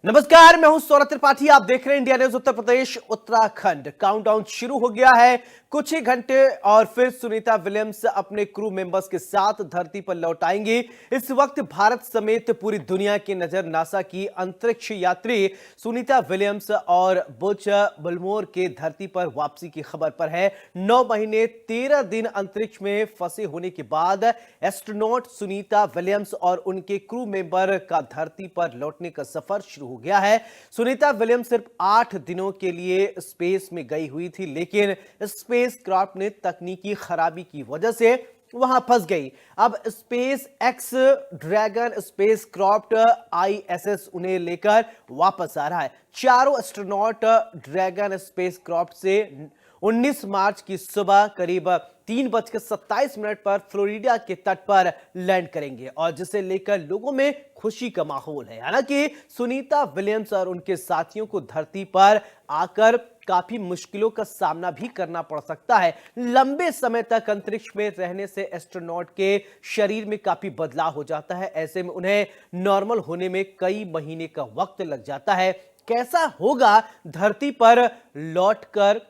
नमस्कार, मैं हूं सौरभ त्रिपाठी। आप देख रहे हैं India news Uttar Pradesh Uttarakhand. Countdown शुरू हो गया है। कुछ ही घंटे और फिर सुनीता विलियम्स अपने क्रू मेंबर्स के साथ धरती पर लौट आएंगी। इस वक्त भारत समेत पूरी दुनिया की नजर नासा की अंतरिक्ष यात्री सुनीता विलियम्स और बुच विल्मोर के धरती पर वापसी की खबर पर है। 9 महीने 13 दिन अंतरिक्ष में फंसे होने के बाद एस्ट्रोनॉट सुनीता विलियम्स और उनके क्रू मेंबर का धरती पर लौटने का सफर शुरू हो गया है। सुनीता विलियम्स सिर्फ 8 दिनों के लिए स्पेस में गई हुई थी, लेकिन स्पेस क्राफ्ट ने तकनीकी खराबी की वजह से वहां फंस गई। अब space x dragon space craft ISS उन्हें लेकर वापस आ रहा है। चारों एस्ट्रोनॉट ड्रैगन स्पेस क्राफ्ट से 19 मार्च की सुबह करीब 3:27 पर फ्लोरिडा के तट पर लैंड करेंगे और जिसे लेकर लोगों में खुशी का माहौल है। हालांकि सुनीता विलियम्स और उनके साथियों को धरती पर आकर काफी मुश्किलों का सामना भी करना पड़ सकता है। लंबे समय तक अंतरिक्ष में रहने से एस्ट्रोनॉट के शरीर में काफी बदलाव हो जाता है। ऐसे में उन्हें नॉर्मल होने में कई महीने का वक्त लग जाता है। कैसा होगा धरती पर लौटकर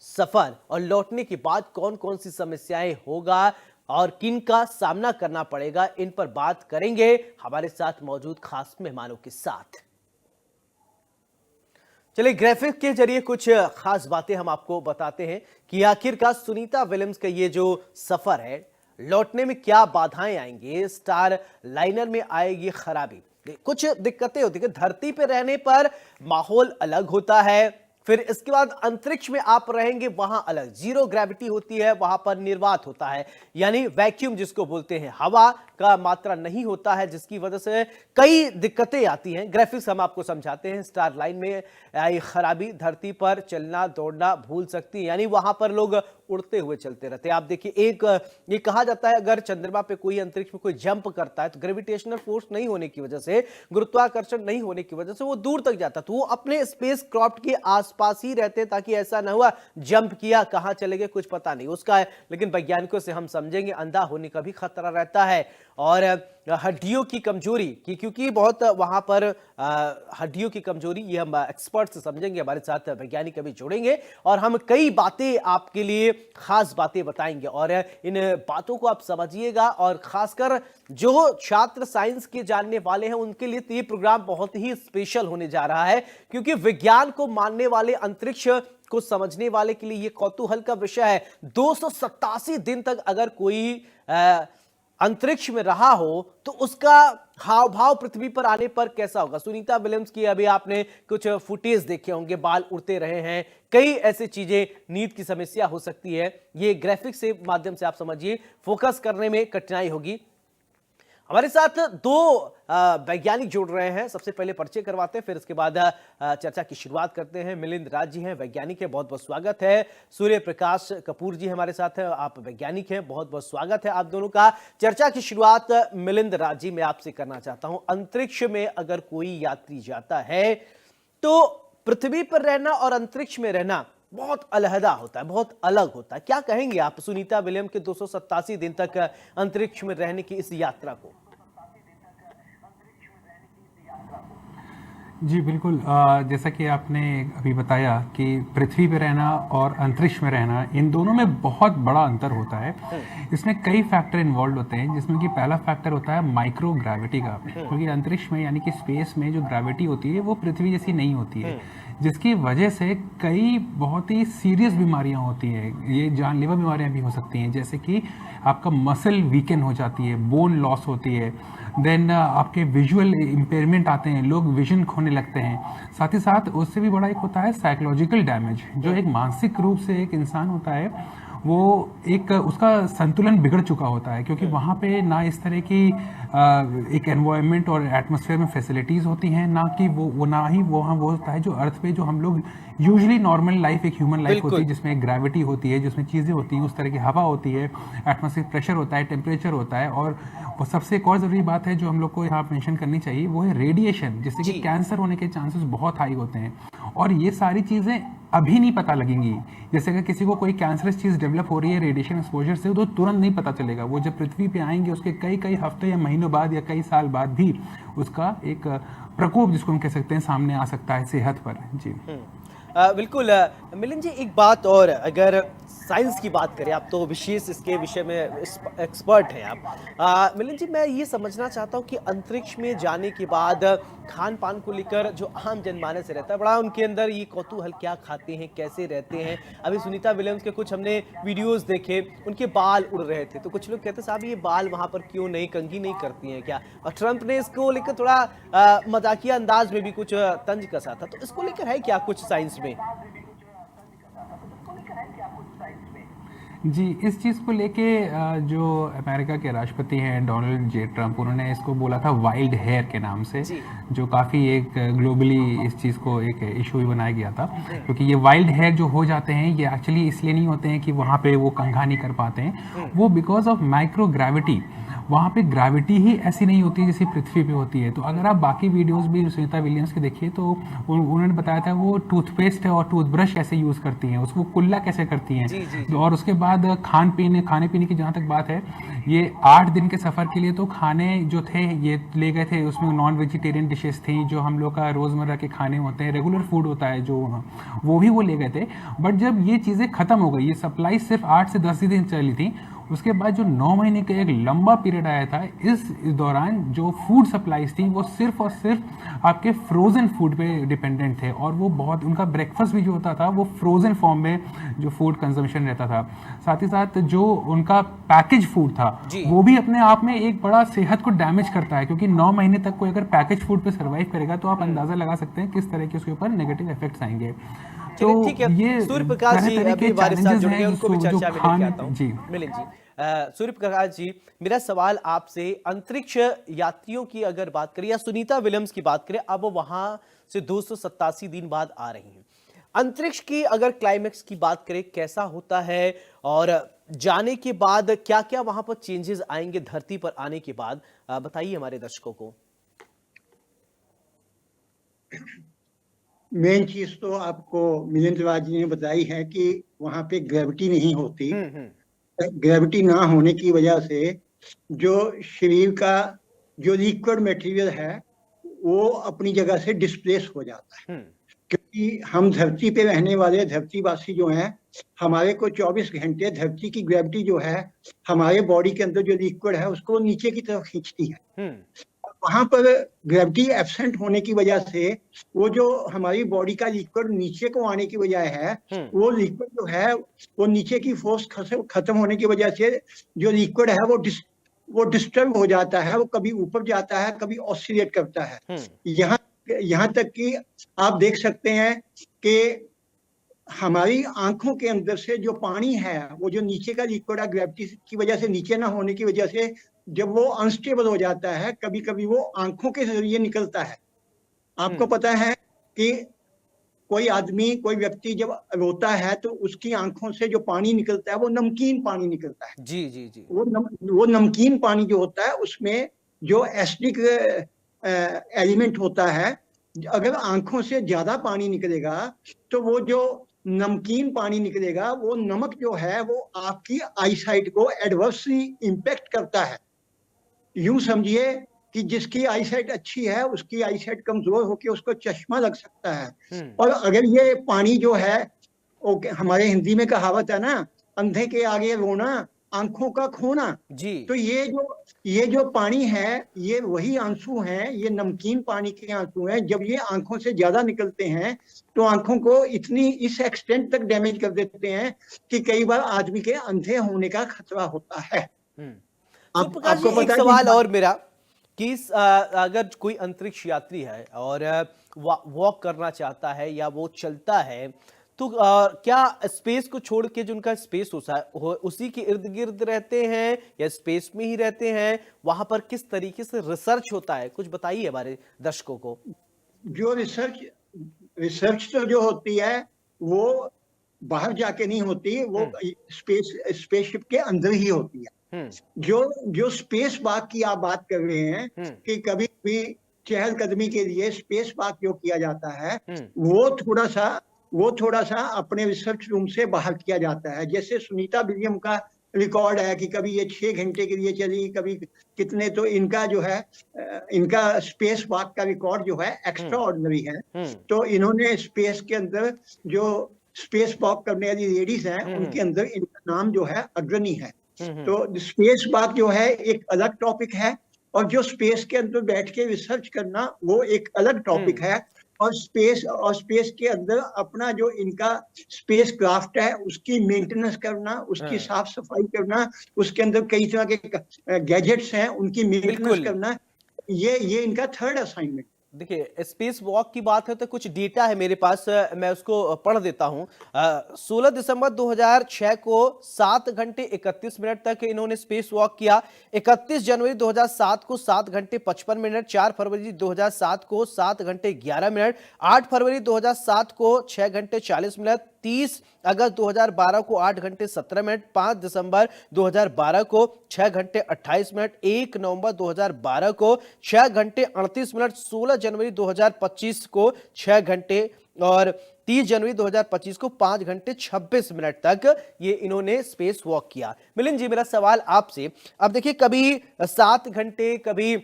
सफर और लौटने के बाद कौन कौन सी समस्याएं होगा और किन का सामना करना पड़ेगा, इन पर बात करेंगे हमारे साथ मौजूद खास मेहमानों के साथ। चलिए, ग्राफिक के जरिए कुछ खास बातें हम आपको बताते हैं कि आखिरकार सुनीता विलियम्स का ये जो सफर है, लौटने में क्या बाधाएं आएंगी, स्टार लाइनर में आएगी खराबी, कुछ दिक्कतें होती है। धरती पे रहने पर माहौल अलग होता है, फिर इसके बाद अंतरिक्ष में आप रहेंगे वहां अलग, जीरो ग्रेविटी होती है, वहां पर निर्वात होता है, यानी वैक्यूम जिसको बोलते हैं, हवा का मात्रा नहीं होता है, जिसकी वजह से कई दिक्कतें आती हैं। ग्राफिक्स हम आपको समझाते हैं। स्टार लाइन में आई खराबी, धरती पर चलना दौड़ना भूल सकती है, यानी वहां पर लोग उड़ते हुए चलते रहते हैं। आप देखिए, ये कहा जाता है अगर चंद्रमा पे कोई अंतरिक्ष में कोई जंप करता है तो ग्रेविटेशनल फोर्स नहीं होने की वजह से, गुरुत्वाकर्षण नहीं होने की वजह से वो दूर तक जाता, तो वो अपने स्पेस क्राफ्ट के आसपास ही रहते हैं ताकि ऐसा ना हुआ जंप किया कहां चले गए कुछ पता नहीं उसका है। लेकिन वैज्ञानिकों से हम समझेंगे अंधा होने का भी खतरा रहता है और हड्डियों की कमजोरी की, क्योंकि बहुत वहां पर हड्डियों की कमजोरी, ये हम एक्सपर्ट से समझेंगे। हमारे साथ वैज्ञानिक अभी जुड़ेंगे और हम कई बातें आपके लिए खास बातें बताएंगे और इन बातों को आप समझिएगा। और खासकर जो छात्र साइंस के जानने वाले हैं उनके लिए तो ये प्रोग्राम बहुत ही स्पेशल होने जा रहा है, क्योंकि विज्ञान को मानने वाले, अंतरिक्ष को समझने वाले के लिए ये कौतूहल का विषय है। 287 दिन तक अगर कोई अंतरिक्ष में रहा हो तो उसका हाव भाव पृथ्वी पर आने पर कैसा होगा। सुनीता विलियम्स की अभी आपने कुछ फुटेज देखे होंगे, बाल उड़ते रहे हैं, कई ऐसी चीजें, नींद की समस्या हो सकती है। ये ग्राफिक्स के माध्यम से आप समझिए, फोकस करने में कठिनाई होगी। हमारे साथ 2 वैज्ञानिक जुड़ रहे हैं। सबसे पहले परिचय करवाते हैं, फिर इसके बाद चर्चा की शुरुआत करते हैं। मिलिंद राज जी हैं, वैज्ञानिक है, बहुत बहुत स्वागत है। सूर्य प्रकाश कपूर जी हमारे साथ हैं, आप वैज्ञानिक हैं, बहुत बहुत स्वागत है आप दोनों का। चर्चा की शुरुआत मिलिंद राज जी मैं आपसे करना चाहता हूं। अंतरिक्ष में अगर कोई यात्री जाता है तो पृथ्वी पर रहना और अंतरिक्ष में रहना बहुत अलहदा होता है, बहुत अलग होता है। क्या कहेंगे आप सुनीता विलियम के 287 दिन तक अंतरिक्ष में रहने की इस यात्रा को? जी बिल्कुल, जैसा कि आपने अभी बताया कि पृथ्वी पे रहना और अंतरिक्ष में रहना, इन दोनों में बहुत बड़ा अंतर होता है। इसमें कई फैक्टर इन्वॉल्व होते हैं, जिसमें कि पहला फैक्टर होता है माइक्रो ग्रेविटी का, क्योंकि अंतरिक्ष में यानी कि स्पेस में जो ग्रेविटी होती है वो पृथ्वी जैसी नहीं होती है, जिसकी वजह से कई बहुत ही सीरियस बीमारियां होती हैं। ये जानलेवा बीमारियां भी हो सकती हैं, जैसे कि आपका मसल वीकन हो जाती है, बोन लॉस होती है, देन आपके विजुअल इम्पेयरमेंट आते हैं, लोग विजन खोने लगते हैं। साथ ही साथ उससे भी बड़ा एक होता है साइकोलॉजिकल डैमेज, जो एक मानसिक रूप से एक इंसान होता है वो एक उसका संतुलन बिगड़ चुका होता है, क्योंकि वहाँ पे ना इस तरह की एक एनवायरनमेंट और एटमॉस्फेयर में फैसिलिटीज़ होती हैं, ना कि वो ना ही वो होता है जो अर्थ पे जो हम लोग यूजुअली नॉर्मल लाइफ, एक ह्यूमन लाइफ होती है जिसमें ग्रेविटी होती है, जिसमें चीज़ें होती हैं, उस तरह की हवा होती है, एटमॉस्फेयर प्रेशर होता है, टेम्परेचर होता है। और सबसे एक और ज़रूरी बात है जो हम लोग को यहाँ मेंशन करनी चाहिए, वो है रेडिएशन, जिससे कि कैंसर होने के चांसेस बहुत हाई होते हैं। और ये सारी चीज़ें अभी नहीं पता लगेंगी। जैसे अगर किसी को कोई कैंसरस चीज़ डेवलप हो रही है रेडिएशन एक्सपोजर से, तो तुरंत नहीं पता चलेगा। वो जब पृथ्वी पे आएंगे उसके कई कई हफ्ते या महीनों बाद या कई साल बाद भी उसका एक प्रकोप, जिसको हम कह सकते हैं, सामने आ सकता है सेहत पर। जी बिल्कुल। मिलिंद जी, एक बात और, अगर साइंस की बात करें, आप तो विशेष इसके विषय में एक्सपर्ट हैं आप। मिलिंद जी, मैं ये समझना चाहता हूँ कि अंतरिक्ष में जाने के बाद खान पान को लेकर जो आम जनमानस रहता है, बड़ा उनके अंदर ये कौतूहल, क्या खाते हैं, कैसे रहते हैं। अभी सुनीता विलियम्स के कुछ हमने वीडियोस देखे, उनके बाल उड़ रहे थे, तो कुछ लोग कहते साहब ये बाल वहां पर क्यों नहीं, कंघी नहीं करती हैं क्या। और ट्रंप ने इसको लेकर थोड़ा मजाकिया अंदाज में भी कुछ तंज कसा था, तो इसको लेकर है क्या कुछ साइंस में? जी, इस चीज़ को लेके जो अमेरिका के राष्ट्रपति हैं डोनाल्ड जे ट्रंप, उन्होंने इसको बोला था वाइल्ड हेयर के नाम से, जो काफ़ी एक ग्लोबली इस चीज़ को एक इशू ही बनाया गया था। क्योंकि ये वाइल्ड हेयर जो हो जाते हैं, ये एक्चुअली इसलिए नहीं होते हैं कि वहाँ पे वो कंघा नहीं कर पाते हैं, वो बिकॉज ऑफ माइक्रो ग्रेविटी। वहाँ पे ग्रेविटी ही ऐसी नहीं होती जैसे पृथ्वी पे होती है। तो अगर आप बाकी वीडियोस भी सुनीता विलियम्स के देखिए, तो उन्होंने बताया था वो टूथपेस्ट है और टूथब्रश कैसे यूज़ करती हैं, उसको कुल्ला कैसे करती हैं। और उसके बाद खाने पीने की जहाँ तक बात है, ये 8 दिन के सफ़र के लिए तो खाने जो थे ये ले गए थे, उसमें नॉन वेजिटेरियन डिशेस थी, जो हम लोग का रोज़मर्रा के खाने होते हैं, रेगुलर फूड होता है जो, वो भी वो ले गए थे। बट जब ये चीज़ें ख़त्म हो गई, ये सप्लाई सिर्फ 8 से 10 दिन चली थी, उसके बाद जो 9 महीने का एक लंबा पीरियड आया था, इस दौरान जो फूड सप्लाईज थी वो सिर्फ और सिर्फ आपके फ्रोज़न फूड पे डिपेंडेंट थे। और वो बहुत, उनका ब्रेकफास्ट भी जो होता था वो फ्रोज़न फॉर्म में जो फूड कंजम्पशन रहता था। साथ ही साथ जो उनका पैकेज फूड था वो भी अपने आप में एक बड़ा सेहत को डैमेज करता है, क्योंकि 9 महीने तक कोई अगर पैकेज फूड पे सर्वाइव करेगा तो आप अंदाज़ा लगा सकते हैं किस तरह के उसके ऊपर नेगेटिव इफेक्ट्स आएंगे। तो ये सूर्य प्रकाश जी अभी हमारे साथ जुड़ गए, उनको भी चर्चा में लेके आता हूं। जी मिलिंद जी, सूर्य प्रकाश जी, मेरा सवाल आपसे, अंतरिक्ष यात्रियों की अगर बात करें या सुनीता विलियम्स की बात करें, अब वहां से 287 दिन बाद आ रही हैं, अंतरिक्ष की अगर क्लाइमेक्स की बात करें, कैसा होता है और जाने के बाद क्या क्या वहां पर चेंजेस आएंगे धरती पर आने के बाद, बताइए हमारे दर्शकों को। मेन चीज तो आपको मिलिंद राज जी ने बताई है कि वहां पे ग्रेविटी नहीं होती। ग्रेविटी ना होने की वजह से जो शरीर का जो लिक्विड मटेरियल है वो अपनी जगह से डिस्प्लेस हो जाता है। क्योंकि हम धरती पे रहने वाले धरतीवासी जो हैं, हमारे को 24 घंटे धरती की ग्रेविटी जो है हमारे बॉडी के अंदर जो लिक्विड है उसको नीचे की तरफ खींचती है। वहां पर ग्रेविटी एब्सेंट होने की वजह से वो जो हमारी बॉडी का लिक्विड नीचे को आने की वजह है, वो लिक्विड जो है वो नीचे की फोर्स खत्म होने की वजह से जो लिक्विड है वो डिस्टर्ब हो जाता है, वो कभी ऊपर जाता है, कभी ऑसिलेट करता है। यहाँ तक कि आप देख सकते हैं कि हमारी आंखों के अंदर से जो पानी है, वो जो नीचे का लिक्विड है, ग्रेविटी की वजह से नीचे ना होने की वजह से जब वो अनस्टेबल हो जाता है, कभी कभी वो आंखों के जरिए निकलता है। आपको पता है कि कोई आदमी, कोई व्यक्ति जब रोता है तो उसकी आंखों से जो पानी निकलता है वो नमकीन पानी निकलता है। जी जी जी। वो नमकीन पानी जो होता है उसमें जो एसिडिक एलिमेंट होता है, अगर आंखों से ज्यादा पानी निकलेगा तो वो जो नमकीन पानी निकलेगा, वो नमक जो है वो आपकी आईसाइट को एडवर्सली इंपैक्ट करता है। यूं समझिए कि जिसकी आईसाइट अच्छी है उसकी आईसाइट कमजोर होकर उसको चश्मा लग सकता है। और अगर ये पानी जो है, हमारे हिंदी में कहावत है ना, अंधे के आगे रोना आंखों का खोना जी। तो ये जो पानी है ये वही आंसू हैं, ये नमकीन पानी के आंसू हैं। जब ये आंखों से ज्यादा निकलते हैं तो आंखों को इस एक्सटेंट तक डैमेज कर देते हैं कि कई बार आदमी के अंधे होने का खतरा होता है। आपको पता है, सवाल और मेरा कि अगर कोई अंतरिक्ष यात्री है और वॉक करना चाहता है या वो चलता है, तो क्या स्पेस को छोड़ के जो उनका स्पेस उसी के इर्द गिर्द रहते हैं या स्पेस में ही रहते हैं? वहां पर किस तरीके से रिसर्च होता है, कुछ बताइए हमारे दर्शकों को। जो रिसर्च तो जो होती है वो बाहर जाके नहीं होती, वो स्पेसशिप के अंदर ही होती है। जो स्पेस वॉक की आप बात कर रहे हैं कि कभी भी चहलकदमी के लिए स्पेस वॉक जो किया जाता है वो थोड़ा सा अपने रिसर्च रूम से बाहर किया जाता है। जैसे सुनीता विलियम का रिकॉर्ड है कि कभी ये 6 घंटे के लिए चली, कभी कितने, तो इनका जो है इनका स्पेस वॉक का रिकॉर्ड जो है एक्स्ट्रा ऑर्डिनरी है। तो इन्होंने स्पेस के अंदर जो स्पेस वॉक करने वाली लेडीज हैं उनके अंदर इनका नाम जो है अग्रणी है। तो स्पेस वॉक जो है एक अलग टॉपिक है, और जो स्पेस के अंदर बैठ के रिसर्च करना वो एक अलग टॉपिक है। और स्पेस के अंदर अपना जो इनका स्पेस क्राफ्ट है उसकी मेंटेनेंस करना, उसकी साफ सफाई करना, उसके अंदर कई तरह के गैजेट्स हैं उनकी मेंटेनेंस करना, ये इनका थर्ड असाइनमेंट। देखिए, स्पेस वॉक की बात है तो कुछ डेटा है मेरे पास, मैं उसको पढ़ देता हूं। 16 दिसंबर 2006 को 7 घंटे 31 मिनट तक इन्होंने स्पेस वॉक किया। 31 जनवरी 2007 को 7 घंटे 55 मिनट, 4 फरवरी 2007 को 7 घंटे 11 मिनट, 8 फरवरी 2007 को 6 घंटे 40 मिनट, 30 अगस्त 2012 को 8 घंटे 17 मिनट, 5 दिसंबर 2012 को 6 घंटे 28 मिनट, 1 नवंबर 2012 को 6 घंटे 38 मिनट, 16 जनवरी 2025 को 6 घंटे और 30 जनवरी 2025 को 5 घंटे 26 मिनट तक ये इन्होंने स्पेस वॉक किया। मिलिंद जी, मेरा सवाल आपसे, अब देखिए कभी 7 घंटे कभी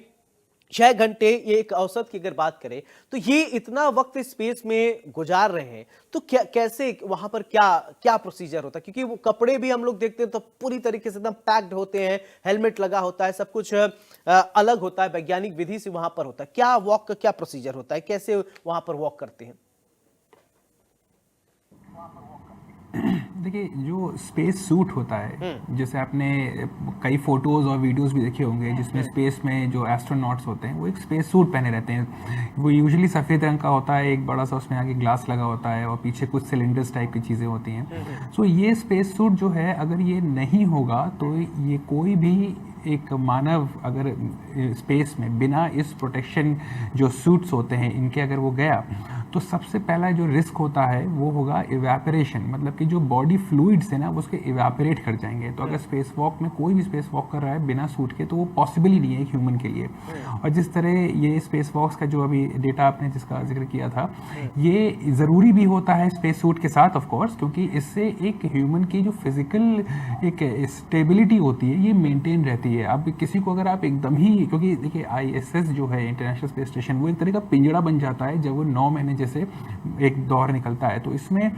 6 घंटे, ये एक औसत की अगर बात करें तो ये इतना वक्त स्पेस में गुजार रहे हैं, तो क्या कैसे वहां पर क्या प्रोसीजर होता है? क्योंकि वो कपड़े भी हम लोग देखते हैं तो पूरी तरीके से एकदम पैक्ड होते हैं, हेलमेट लगा होता है, सब कुछ अलग होता है, वैज्ञानिक विधि से वहां पर होता है। क्या वॉक का क्या प्रोसीजर होता है, कैसे वहां पर वॉक करते हैं? देखिए, जो स्पेस सूट होता है, जैसे आपने कई फोटोज और वीडियोस भी देखे होंगे जिसमें स्पेस में जो एस्ट्रोनॉट्स होते हैं वो एक स्पेस सूट पहने रहते हैं। वो यूजुअली सफ़ेद रंग का होता है, एक बड़ा सा उसमें आगे ग्लास लगा होता है और पीछे कुछ सिलेंडर्स टाइप की चीज़ें होती हैं। सो ये स्पेस सूट जो है, अगर ये नहीं होगा तो ये कोई भी एक मानव अगर स्पेस में बिना इस प्रोटेक्शन जो सूट्स होते हैं इनके अगर वो गया, तो सबसे पहला जो रिस्क होता है वो होगा इवेपोरेशन, मतलब कि जो बॉडी फ्लूइड्स है ना वो उसके इवेपोरेट कर जाएंगे। तो अगर स्पेस वॉक में कोई भी स्पेस वॉक कर रहा है बिना सूट के, तो वो पॉसिबल ही नहीं है एक ह्यूमन के लिए। और जिस तरह ये स्पेस वॉक्स का जो अभी डेटा आपने जिसका जिक्र किया था, ये ज़रूरी भी होता है स्पेस सूट के साथ ऑफ कोर्स, क्योंकि इससे एक ह्यूमन की जो फिजिकल एक स्टेबिलिटी होती है ये मेंटेन रहती है। अब किसी को अगर आप एकदम ही, क्योंकि देखिए ISS जो है इंटरनेशनल स्पेस स्टेशन, वो एक तरह का पिंजड़ा बन जाता है जब वो 9 महीने जैसे एक दौर निकलता है, तो इसमें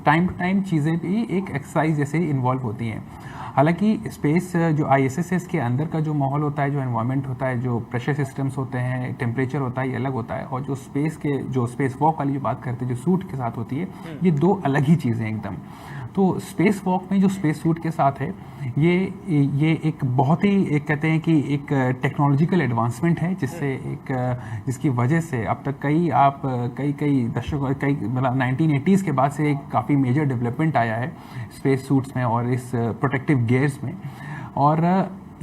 टाइम टू टाइम चीज़ें भी एक एक्सरसाइज जैसे इन्वॉल्व होती हैं। हालांकि स्पेस जो ISS के अंदर का जो माहौल होता है, जो एनवायरनमेंट होता है, जो प्रेशर सिस्टम्स होते हैं, टेम्परेचर होता है, ये अलग होता है। और जो स्पेस वॉक वाली जो बात करते हैं जो सूट के साथ होती है, ये दो अलग ही चीज़ें एकदम। तो स्पेस वॉक में जो स्पेस सूट के साथ है, ये एक बहुत ही एक कहते हैं कि एक टेक्नोलॉजिकल एडवांसमेंट है, जिसकी वजह से अब तक कई दशकों, मतलब 1980s के बाद से काफ़ी मेजर डेवलपमेंट आया है स्पेस सूट्स में और इस प्रोटेक्टिव गियर्स में। और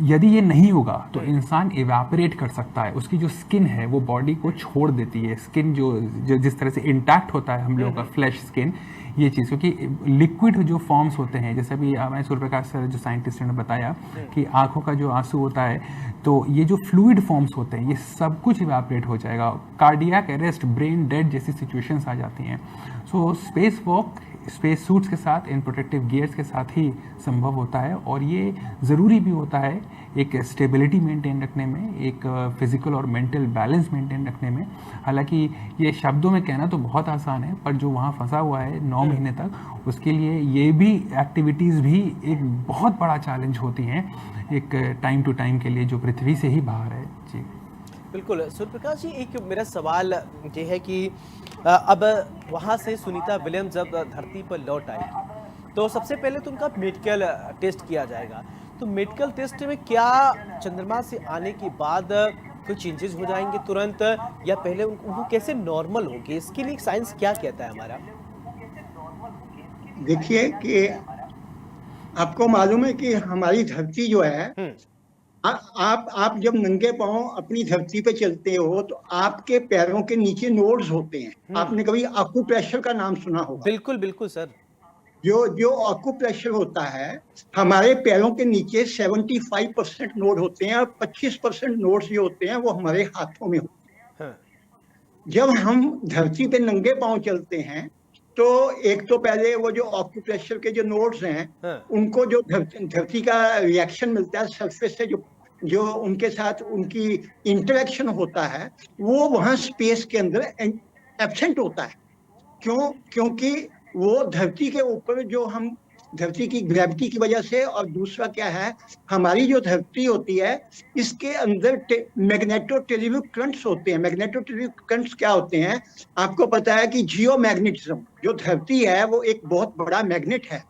यदि ये नहीं होगा तो इंसान इवेपोरेट कर सकता है, उसकी जो स्किन है वो बॉडी को छोड़ देती है। स्किन जो जिस तरह से इंटैक्ट होता है हम लोगों का फ्लैश स्किन, ये चीज़, क्योंकि लिक्विड जो फॉर्म्स होते हैं, जैसे अभी हमारे सूर्य प्रकाश सर जो साइंटिस्ट ने बताया कि आंखों का जो आंसू होता है, तो ये जो फ्लूइड फॉर्म्स होते हैं ये सब कुछ इवेपोरेट हो जाएगा। कार्डियक अरेस्ट, ब्रेन डेड जैसी सिचुएशंस आ जाती हैं। So space walk space suits के साथ, इन प्रोटेक्टिव गियर्स के साथ ही संभव होता है। और ये ज़रूरी भी होता है एक स्टेबिलिटी मेंटेन रखने में, एक फिजिकल और मेंटल बैलेंस मेंटेन रखने में। हालांकि ये शब्दों में कहना तो बहुत आसान है, पर जो वहाँ फंसा हुआ है 9 महीने तक, उसके लिए ये भी एक्टिविटीज़ भी एक बहुत बड़ा चैलेंज होती हैं एक टाइम टू टाइम के लिए, जो पृथ्वी से ही बाहर है। जी बिल्कुल सूर्यप्रकाश जी, एक मेरा सवाल ये है कि अब वहाँ से सुनीता विलियम्स जब धरती पर लौट आएगी तो सबसे पहले तो उनका मेडिकल टेस्ट किया जाएगा। तो मेडिकल टेस्ट में क्या चंद्रमा से आने के बाद कोई चेंजेस हो जाएंगे तुरंत, या पहले उनको कैसे नॉर्मल होंगे? इसके लिए साइंस क्या कहता है हमारा? देखिए कि आपको मालूम है कि हमारी धरती जो है, आप जब नंगे पांव अपनी धरती पे चलते हो तो आपके पैरों के नीचे नोड्स होते हैं। आपने कभी आक्यूप्रेशर का नाम सुना होगा? बिल्कुल बिल्कुल सर। जो आक्यूप्रेशर होता है, हमारे पैरों के नीचे 75% नोड होते हैं और 25% नोड्स जो होते हैं वो हमारे हाथों में होते हैं। जब हम धरती पे नंगे पांव चलते हैं तो एक तो पहले वो जो ऑक्यूप्रेशर के जो नोड्स हैं हाँ, उनको जो धरती का रिएक्शन मिलता है सरफेस से, जो जो उनके साथ उनकी इंटरेक्शन होता है, वो वहां स्पेस के अंदर एब्सेंट होता है। क्यों? क्योंकि वो धरती के ऊपर जो हम धरती की ग्रेविटी की वजह से, और दूसरा क्या है, हमारी जो धरती होती है इसके अंदर मैग्नेटोटेलेविक करंट्स होते हैं। मैग्नेटोटेलेविक करंट्स क्या होते हैं? आपको पता है कि जियोमैग्नेटिज्म, जो धरती है वो एक बहुत बड़ा मैग्नेट है।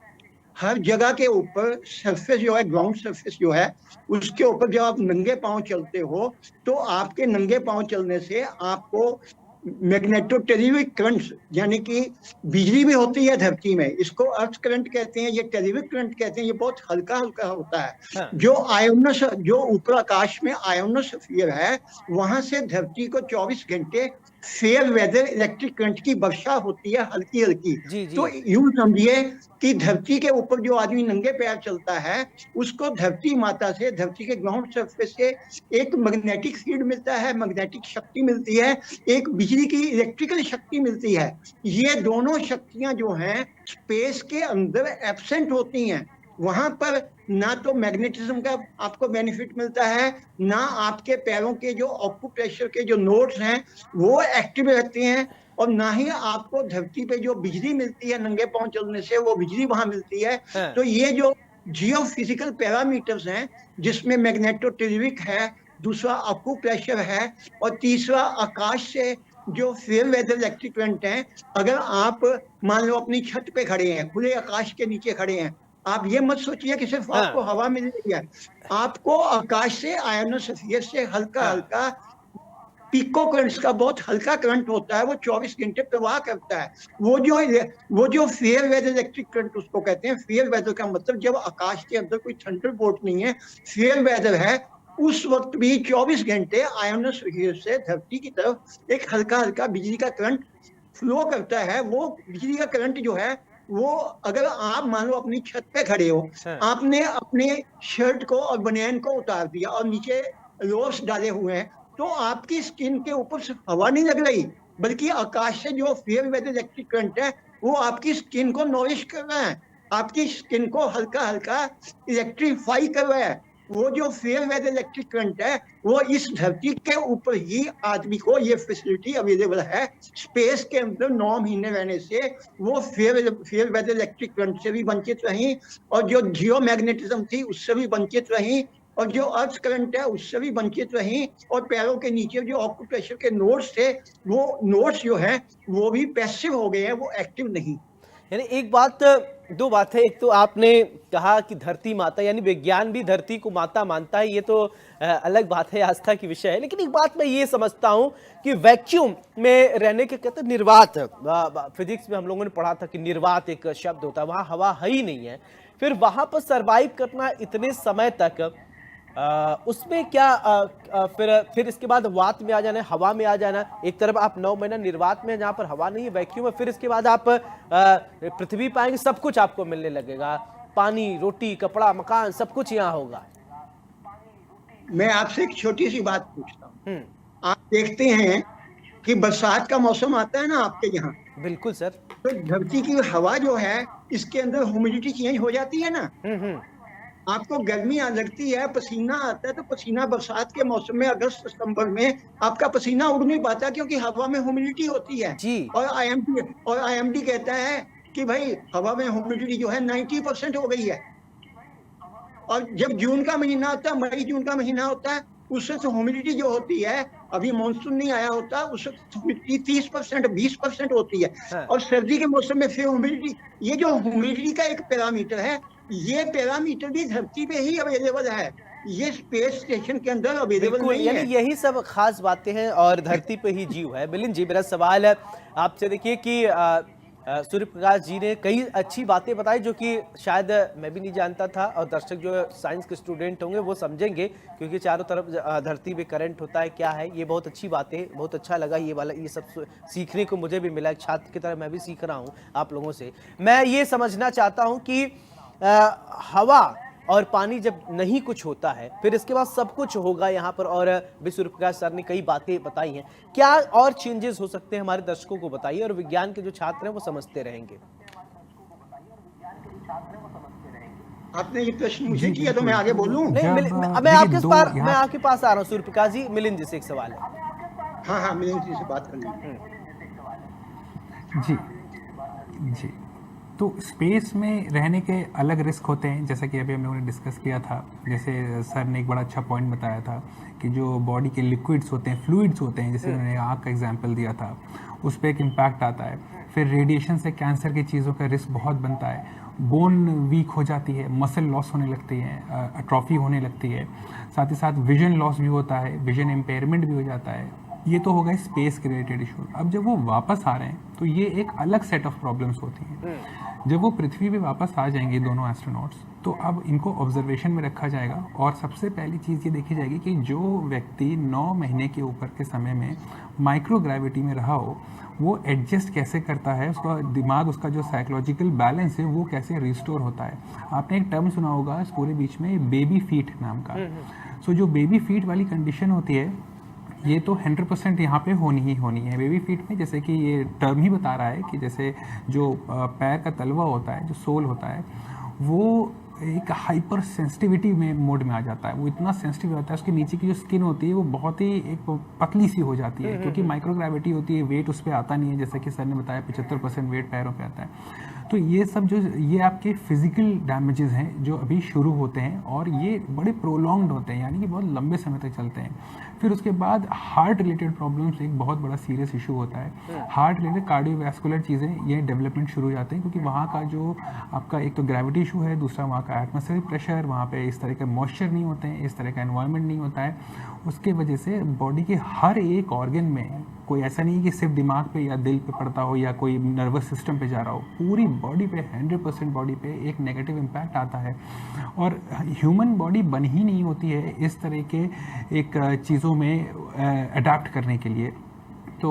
हर जगह के ऊपर सरफेस जो है, ग्राउंड सरफेस जो है, उसके ऊपर जब आप नंगे पांव चलते हो तो आपके नंगे पांव चलने से आपको मैग्नेटोटेलेविक करंट्स, यानी कि बिजली भी होती है धरती में, इसको अर्थ करंट कहते हैं, ये टेलेविक करंट कहते हैं, ये बहुत हल्का हल्का होता है। हाँ, जो आयोनस, जो ऊपर आकाश में आयोनोस्फीयर है, वहां से धरती को 24 घंटे फेयर वेदर इलेक्ट्रिक करंट की वर्षा होती है, हल्की हल्की। जी जी, तो यूं समझिए कि धरती के ऊपर जो आदमी नंगे पैर चलता है उसको धरती माता से, धरती के ग्राउंड सरफेस से एक मैग्नेटिक फील्ड मिलता है, मैग्नेटिक शक्ति मिलती है, एक बिजली की इलेक्ट्रिकल शक्ति मिलती है। ये दोनों शक्तियां जो हैं स्पेस के अंदर एब्सेंट होती हैं। वहां पर ना तो मैग्नेटिज्म का आपको बेनिफिट मिलता है, ना आपके पैरों के जो ऑक्यूप्रेशर के जो नोड्स हैं वो एक्टिव रहते हैं, और ना ही आपको धरती पे जो बिजली मिलती है नंगे पांव चलने से, वो बिजली वहां मिलती है। हाँ, तो ये जो जियो फिजिकल पैरामीटर्स हैं, जिसमें मैग्नेटोटेलेविक है, दूसरा अक्यूप्रेशर है, और तीसरा आकाश से जो फेयर वेदर इलेक्ट्रिक करंट है। अगर आप मान लो अपनी छत पे खड़े हैं, खुले आकाश के नीचे खड़े हैं, आप ये मत सोचिए कि सिर्फ आपको हाँ, हवा मिल रही है, आपको आकाश से आयोनोस्फीयर से हल्का हाँ, हल्का पिको करंट्स का बहुत हल्का करंट होता है, वो 24 घंटे प्रवाह करता है। वो जो फेयर वेदर इलेक्ट्रिक करंट उसको कहते हैं। फेयर वेदर का मतलब जब आकाश के अंदर कोई थंडरबोल्ट नहीं है, फेयर वेदर है, उस वक्त भी 24 घंटे आयोनोस्फीयर से धरती की तरफ एक हल्का हल्का बिजली का करंट फ्लो करता है। वो बिजली का करंट जो है वो, अगर आप मान लो अपनी छत पे खड़े हो, हाँ, आपने अपने शर्ट को और बनियान को उतार दिया और नीचे लोअर्स डाले हुए हैं, तो आपकी स्किन के ऊपर सिर्फ हवा नहीं लग रही, बल्कि आकाश से जो फेयर वेदर इलेक्ट्रिक करंट है वो आपकी स्किन को नॉरिश कर रहा है, आपकी स्किन को हल्का हल्का इलेक्ट्रीफाई कर रहा है। वो जो फेयर वेदर इलेक्ट्रिक करंट है वो इस धरती के ऊपर ही आदमी को ये फैसिलिटी अवेलेबल है। स्पेस के अंदर 9 महीने रहने से वो फेयर वेदर इलेक्ट्रिक करंट से भी वंचित रही, और जो जियो मैग्नेटिज्म थी उससे भी वंचित रही, और जो अर्थ करंट है उससे भी वंचित रही, और पैरों के नीचे जो ऑक्यूप्रेशर के नोड्स थे, वो नोड्स जो है वो भी पैसिव हो गए हैं, वो एक्टिव नहीं। यानी एक बात, दो बात है। एक तो आपने कहा कि धरती माता, यानी विज्ञान भी धरती को माता मानता है, ये तो अलग बात है, आस्था की विषय है। लेकिन एक बात मैं ये समझता हूं कि वैक्यूम में रहने के कहते हैं निर्वात, फिजिक्स में हम लोगों ने पढ़ा था कि निर्वात एक शब्द होता है, वहां हवा है ही नहीं है, फिर वहां पर सरवाइव करना इतने समय तक, उसमें क्या फिर इसके बाद वात में आ जाना, हवा में आ जाना। एक तरफ आप 9 महीना निर्वात में, जहां पर हवा नहीं है, वैक्यूम है, फिर इसके बाद आप पृथ्वी पाएंगे, सब कुछ आपको मिलने लगेगा, पानी, रोटी, कपड़ा, मकान, सब कुछ यहाँ होगा। मैं आपसे एक छोटी सी बात पूछता हूँ। हम्म, आप देखते हैं कि बरसात का मौसम आता है ना आपके यहाँ, बिल्कुल सर। तो धरती की हवा जो है इसके अंदर ह्यूमिडिटी चेंज हो जाती है ना। हम्म, आपको गर्मी लगती है, पसीना आता है, तो पसीना बरसात के मौसम में अगस्त सितंबर में आपका पसीना उड़ नहीं पाता, क्योंकि हवा में ह्यूमिडिटी होती है। जी, और आईएमडी कहता है कि भाई हवा में ह्यूमिडिटी जो है 90% हो गई है। और जब जून का महीना होता है, मई जून का महीना होता है, उससे तो ह्यूमिडिटी जो होती है, अभी मानसून नहीं आया होता, उससे ह्यूमिडिटी 30% 20% होती है। हाँ, और सर्दी के मौसम में फिर ह्यूमिडिटी, ये जो ह्यूमिडिटी का एक पैरामीटर है, ये पैरामीटर भी धरती पे ही अवेलेबल है, ये स्पेस स्टेशन के अंदर अवेलेबल बिल्कुल। नहीं यानी है। यही सब खास बातें हैं और धरती पे ही जीव है। मिलिंद जी, मेरा सवाल है आपसे, देखिए कि सूर्य प्रकाश जी ने कई अच्छी बातें बताई जो कि शायद मैं भी नहीं जानता था, और दर्शक जो साइंस के स्टूडेंट होंगे वो समझेंगे, क्योंकि चारों तरफ धरती पे करंट होता है, क्या है ये, बहुत अच्छी बातें, बहुत अच्छा लगा ये वाला, ये सब सीखने को मुझे भी मिला। एक छात्र की तरह मैं भी सीख रहा हूँ आप लोगों से। मैं ये समझना चाहता हूँ कि हवा और पानी जब नहीं कुछ होता है फिर इसके बाद सब कुछ होगा यहाँ पर। और भी सूर्य प्रकाश सर ने कई बातें बताई हैं, क्या और चेंजेस हो सकते हैं हमारे दर्शकों को बताइए, और विज्ञान के जो छात्र हैं वो समझते रहेंगे। आपने ये प्रश्न मुझे किया तो मैं आगे बोलूं? नहीं, मैं आपके पास आ रहा हूँ सूर्य प्रकाश जी। मिलिंद जी से एक सवाल है। हाँ, मिलिंद जी से बात कर लीजिए। जी जी, तो स्पेस में रहने के अलग रिस्क होते हैं, जैसा कि अभी हम लोगों ने डिस्कस किया था। जैसे सर ने एक बड़ा अच्छा पॉइंट बताया था कि जो बॉडी के लिक्विड्स होते हैं, फ्लूइड्स होते हैं, जैसे उन्होंने आँख का एग्जांपल दिया था, उस पर एक इम्पैक्ट आता है। फिर रेडिएशन से कैंसर की चीज़ों का रिस्क बहुत बनता है। बोन वीक हो जाती है, मसल लॉस होने लगती है, अट्रॉफी होने लगती है। साथ ही साथ विजन लॉस भी होता है, विजन इम्पेयरमेंट भी हो जाता है। ये तो हो गए स्पेस के रिलेटेड इशू। अब जब वो वापस आ रहे हैं तो ये एक अलग सेट ऑफ प्रॉब्लम्स होती हैं। जब वो पृथ्वी पे वापस आ जाएंगे दोनों एस्ट्रोनॉट्स, तो अब इनको ऑब्जर्वेशन में रखा जाएगा और सबसे पहली चीज़ ये देखी जाएगी कि जो व्यक्ति 9 महीने के ऊपर के समय में माइक्रोग्रेविटी में रहा हो, वो एडजस्ट कैसे करता है, उसका दिमाग, उसका जो साइकोलॉजिकल बैलेंस है वो कैसे रिस्टोर होता है। आपने एक टर्म सुना होगा इस पूरे बीच में, बेबी फीट नाम का। सो जो बेबी फीट वाली कंडीशन होती है, ये तो 100% यहाँ पे होनी ही होनी है। बेबी फीट में जैसे कि ये टर्म ही बता रहा है कि जैसे जो पैर का तलवा होता है, जो सोल होता है, वो एक हाइपर सेंसिटिविटी में मोड में आ जाता है। वो इतना सेंसिटिव होता है, उसके नीचे की जो स्किन होती है वो बहुत ही एक पतली सी हो जाती है, क्योंकि माइक्रोग्रेविटी होती है, वेट उस पर आता नहीं है। जैसे कि सर ने बताया 75% वेट पैरों पे आता है। तो ये सब जो ये आपके फिजिकल डैमेजेस हैं जो अभी शुरू होते हैं, और ये बड़े प्रोलॉन्ग्ड होते हैं, यानी कि बहुत लंबे समय तक चलते हैं। फिर उसके बाद हार्ट रिलेटेड प्रॉब्लम्स एक बहुत बड़ा सीरियस इशू होता है। हार्ट रिलेटेड कार्डियोवैस्कुलर चीज़ें ये डेवलपमेंट शुरू हो जाते हैं, क्योंकि वहाँ का जो आपका एक तो ग्रेविटी इशू है, दूसरा वहाँ का एटमॉस्फेरिक प्रेशर, वहाँ पे इस तरह के मॉइस्चर नहीं होते हैं, इस तरह का एनवायरनमेंट नहीं होता है। उसके वजह से बॉडी के हर एक ऑर्गन में, कोई ऐसा नहीं कि सिर्फ दिमाग पे या दिल पे पड़ता हो या कोई नर्वस सिस्टम पे जा रहा हो, पूरी बॉडी पे 100% बॉडी पे एक नेगेटिव इम्पैक्ट आता है। और ह्यूमन बॉडी बन ही नहीं होती है इस तरह के एक चीज़ों में अडाप्ट करने के लिए। तो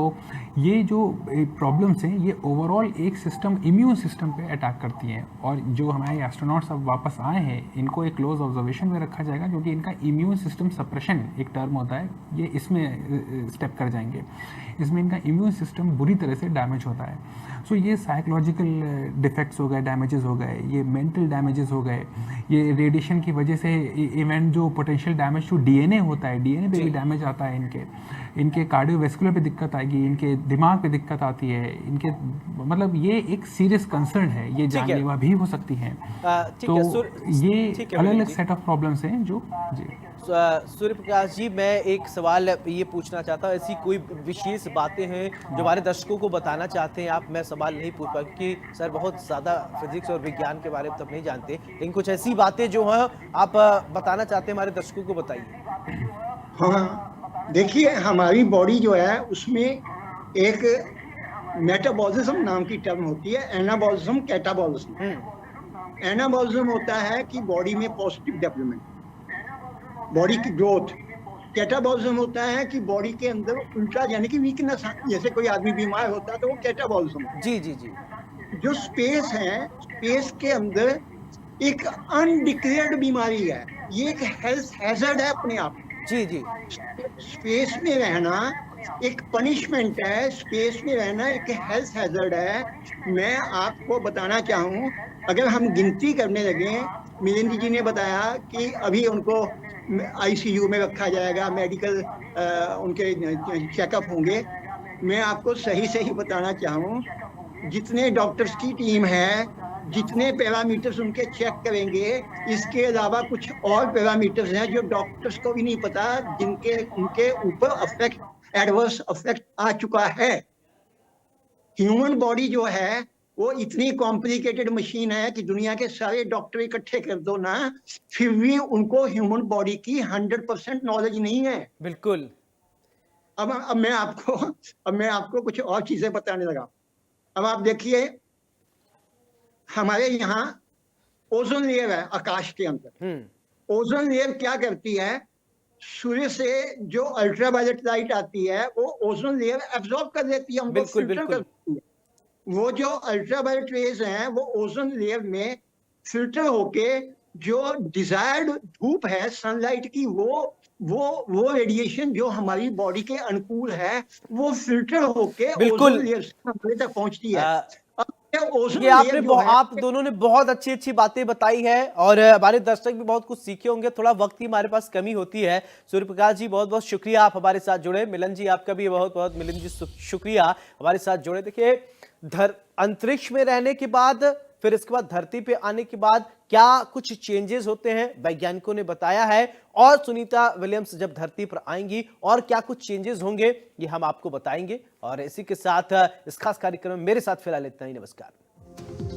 ये जो प्रॉब्लम्स हैं ये ओवरऑल एक सिस्टम, इम्यून सिस्टम पे अटैक करती हैं। और जो हमारे एस्ट्रोनॉट्स अब वापस आए हैं, इनको एक क्लोज ऑब्जर्वेशन में रखा जाएगा, क्योंकि इनका इम्यून सिस्टम सप्रेशन एक टर्म होता है, ये इसमें स्टेप कर जाएंगे। इसमें इनका इम्यून सिस्टम बुरी तरह से डैमेज होता है। सो ये साइकोलॉजिकल डिफेक्ट्स हो गए, डैमेजेस हो गए, ये मेंटल डैमेजेस हो गए, ये रेडिएशन की वजह से इवेंट जो पोटेंशियल डैमेज टू डीएनए होता है, डीएनए पे भी डैमेज आता है। इनके कार्डियोवैस्कुलर पे दिक्कत आएगी, इनके दिमाग पे दिक्कत आती है, इनके मतलब ये एक सीरियस कंसर्न है, ये जानलेवा भी हो सकती हैं। तो ये अलग अलग सेट ऑफ प्रॉब्लम्स हैं जो जी। सूर्य प्रकाश जी, मैं एक सवाल ये पूछना चाहता हूँ, ऐसी कोई विशेष बातें हैं जो हमारे दर्शकों को बताना चाहते हैं आप? मैं सवाल नहीं पूछ पाऊँ क्योंकि सर बहुत ज़्यादा फिजिक्स और विज्ञान के बारे में तब नहीं जानते, लेकिन कुछ ऐसी बातें जो हैं आप बताना चाहते हैं हमारे दर्शकों को, बताइए। हाँ, देखिए, हमारी बॉडी जो है उसमें एक मेटाबॉलिज्म नाम की टर्म होती है, एनाबॉलिज्म, कैटाबॉलिज्म। एनाबॉलिज्म होता है कि बॉडी में पॉजिटिव डेवलपमेंट, बॉडी की ग्रोथ। कैटाबॉलिज्म होता है कि बॉडी के अंदर उल्टा, यानी कि वीकनेस, जैसे कोई आदमी बीमार होता है तो वो कैटाबॉलिज्म। जी जी जी। जो स्पेस है, स्पेस के अंदर एक अनडिक्लेयर्ड बीमारी है, ये एक हेल्थ हैजर्ड है अपने आप। जी जी। स्पेस में रहना एक पनिशमेंट है, स्पेस में रहना एक हेल्थ हैजर्ड है। मैं आपको बताना चाहूँ, अगर हम गिनती करने लगे, मिलिंद जी ने बताया कि अभी उनको आईसीयू में रखा जाएगा, मेडिकल उनके चेकअप होंगे। मैं आपको सही सही बताना चाहूँ, जितने डॉक्टर्स की टीम है, जितने पैरामीटर्स उनके चेक करेंगे, इसके अलावा कुछ और पैरामीटर्स हैं जो डॉक्टर्स को भी नहीं पता, जिनके उनके ऊपर एडवर्स अफेक्ट आ चुका है। ह्यूमन बॉडी जो है वो इतनी कॉम्प्लिकेटेड मशीन है कि दुनिया के सारे डॉक्टर इकट्ठे कर दो ना, फिर भी उनको ह्यूमन बॉडी की 100% नॉलेज नहीं है। बिल्कुल। अब मैं आपको कुछ और चीजें बताने लगा। अब आप देखिए, हमारे यहाँ ओजोन लेयर है आकाश के अंदर। ओजोन लेयर क्या करती है? सूर्य से जो अल्ट्रावायलेट लाइट आती है वो ओजोन लेयर एब्जॉर्ब कर लेती है, उनको फिल्टर करती है। वो जो अल्ट्रावायलेट रेज हैं वो ओजोन लेयर में फिल्टर होके जो डिजायर्ड धूप है सनलाइट की, वो रेडिएशन जो हमारी बॉडी के अनुकूल है, वो फिल्टर होके बिल्कुल। ओजोन लेयर हमारे तक पहुंचती है। आ, अब ये ओजोन ये आपने लेयर जो है, आप दोनों ने बहुत अच्छी अच्छी बातें बताई है और हमारे दर्शक भी बहुत कुछ सीखे होंगे। थोड़ा वक्त की हमारे पास कमी होती है। सूर्य प्रकाश जी बहुत बहुत शुक्रिया, आप हमारे साथ जुड़े। मिलन जी आपका भी बहुत बहुत, मिलन जी शुक्रिया हमारे साथ जुड़े। देखिए, अंतरिक्ष में रहने के बाद फिर इसके बाद धरती पे आने के बाद क्या कुछ चेंजेस होते हैं वैज्ञानिकों ने बताया है, और सुनीता विलियम्स जब धरती पर आएंगी और क्या कुछ चेंजेस होंगे ये हम आपको बताएंगे। और इसी के साथ इस खास कार्यक्रम में मेरे साथ फिलहाल इतना ही। नमस्कार।